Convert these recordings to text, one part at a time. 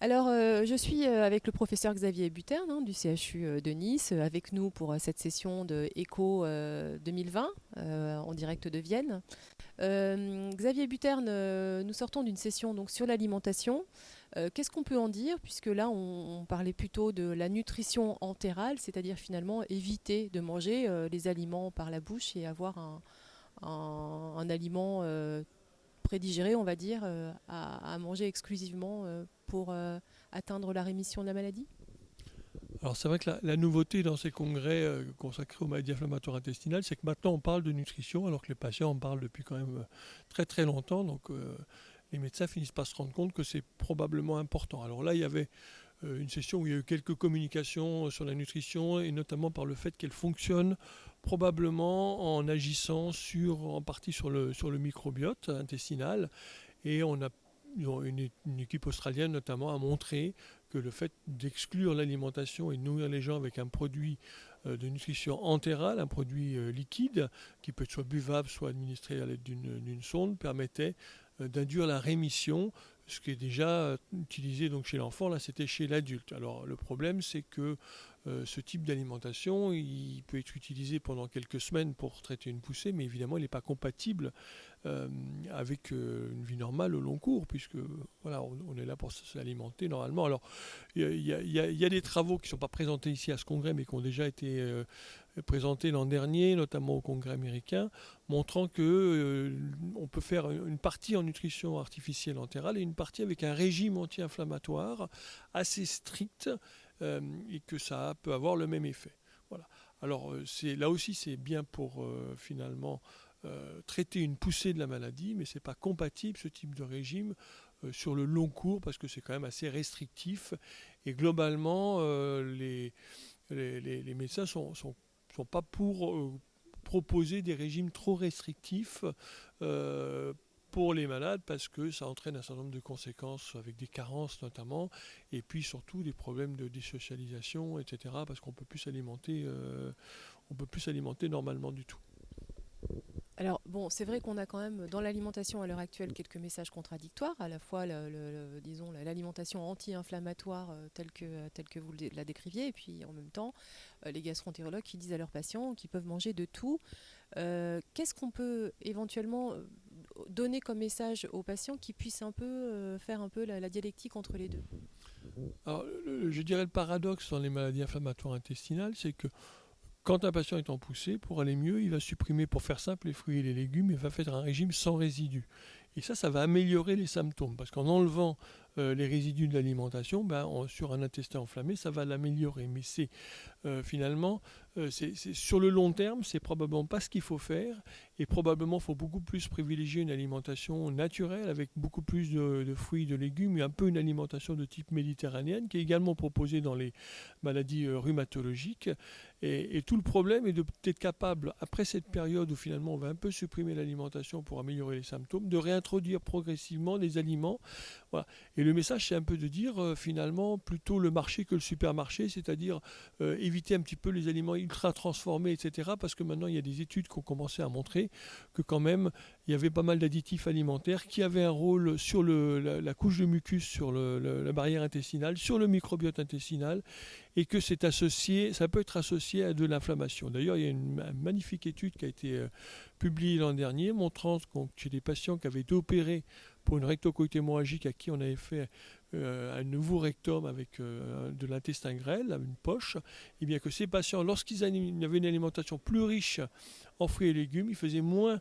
Alors, je suis avec le professeur Xavier Buterne du CHU de Nice, avec nous pour cette session de ECHO 2020 en direct de Vienne. Xavier Buterne, nous sortons d'une session donc, sur l'alimentation. Qu'est-ce qu'on peut en dire? Puisque là, on parlait plutôt de la nutrition entérale, c'est-à-dire finalement éviter de manger les aliments par la bouche et avoir un aliment prédigéré, on va dire, à manger exclusivement pour atteindre la rémission de la maladie? Alors c'est vrai que la nouveauté dans ces congrès consacrés aux maladies inflammatoires intestinales, c'est que maintenant on parle de nutrition alors que les patients en parlent depuis quand même très très longtemps. Donc les médecins finissent par se rendre compte que c'est probablement important. Alors là, il y avait une session où il y a eu quelques communications sur la nutrition et notamment par le fait qu'elle fonctionne probablement en agissant en partie sur le microbiote intestinal. Et une équipe australienne notamment a montré que le fait d'exclure l'alimentation et de nourrir les gens avec un produit de nutrition entérale, un produit liquide, qui peut être soit buvable, soit administré à l'aide d'une sonde, permettait d'induire la rémission, ce qui est déjà utilisé donc chez l'enfant, là c'était chez l'adulte. Alors le problème c'est que ce type d'alimentation, il peut être utilisé pendant quelques semaines pour traiter une poussée, mais évidemment il n'est pas compatible euh, avec une vie normale au long cours, puisque voilà, on est là pour s'alimenter normalement. Alors, il y a des travaux qui ne sont pas présentés ici à ce congrès, mais qui ont déjà été présentés l'an dernier, notamment au congrès américain, montrant que on peut faire une partie en nutrition artificielle entérale et une partie avec un régime anti-inflammatoire assez strict, et que ça peut avoir le même effet. Voilà. Alors, là aussi, c'est bien pour finalement traiter une poussée de la maladie, mais ce n'est pas compatible ce type de régime sur le long cours parce que c'est quand même assez restrictif. Et globalement, les médecins ne sont pas pour proposer des régimes trop restrictifs euh, pour les malades parce que ça entraîne un certain nombre de conséquences avec des carences notamment et puis surtout des problèmes de désocialisation, etc. parce qu'on peut plus s'alimenter normalement du tout. Alors bon, c'est vrai qu'on a quand même dans l'alimentation à l'heure actuelle quelques messages contradictoires, à la fois disons l'alimentation anti-inflammatoire telle que vous la décriviez, et puis en même temps les gastroentérologues qui disent à leurs patients qu'ils peuvent manger de tout. Qu'est-ce qu'on peut éventuellement donner comme message aux patients qui puissent un peu faire un peu la dialectique entre les deux? Alors, je dirais le paradoxe dans les maladies inflammatoires intestinales, c'est que quand un patient est en poussée, pour aller mieux, il va supprimer, pour faire simple, les fruits et les légumes, il va faire un régime sans résidus. Et ça va améliorer les symptômes, parce qu'en enlevant les résidus de l'alimentation, sur un intestin enflammé, ça va l'améliorer. Mais finalement, sur le long terme, c'est probablement pas ce qu'il faut faire. Et probablement, il faut beaucoup plus privilégier une alimentation naturelle avec beaucoup plus de fruits, de légumes et un peu une alimentation de type méditerranéenne qui est également proposée dans les maladies rhumatologiques. Et tout le problème est d'être capable, après cette période où finalement on va un peu supprimer l'alimentation pour améliorer les symptômes, de réintroduire progressivement les aliments. Voilà. Et le message, c'est un peu de dire finalement plutôt le marché que le supermarché, c'est-à-dire éviter un petit peu les aliments ultra transformés, etc. Parce que maintenant, il y a des études qui ont commencé à montrer que quand même, il y avait pas mal d'additifs alimentaires qui avaient un rôle sur la couche de mucus, sur la barrière intestinale, sur le microbiote intestinal, et que ça peut être associé à de l'inflammation. D'ailleurs, il y a une magnifique étude qui a été publiée l'an dernier, montrant que chez des patients qui avaient été opérés pour une rectocolite hémorragique à qui on avait fait un nouveau rectum avec de l'intestin grêle, une poche, et bien que ces patients, lorsqu'ils avaient une alimentation plus riche en fruits et légumes, ils faisaient moins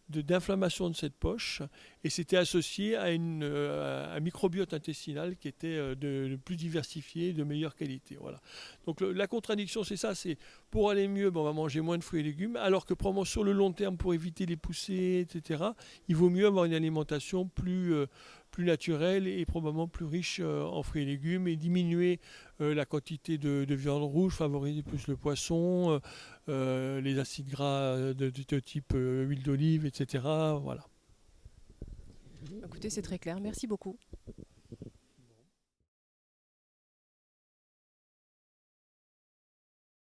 d'inflammation de cette poche et c'était associé à un microbiote intestinal qui était de plus diversifié, de meilleure qualité. Voilà. Donc la contradiction c'est ça, c'est pour aller mieux, on va manger moins de fruits et légumes, alors que probablement sur le long terme pour éviter les poussées, etc., il vaut mieux avoir une alimentation plus naturelle et probablement plus riche en fruits et légumes et diminuer la quantité de viande rouge, favoriser plus le poisson, les acides gras de type huile d'olive, etc. Voilà. Écoutez, c'est très clair. Merci beaucoup.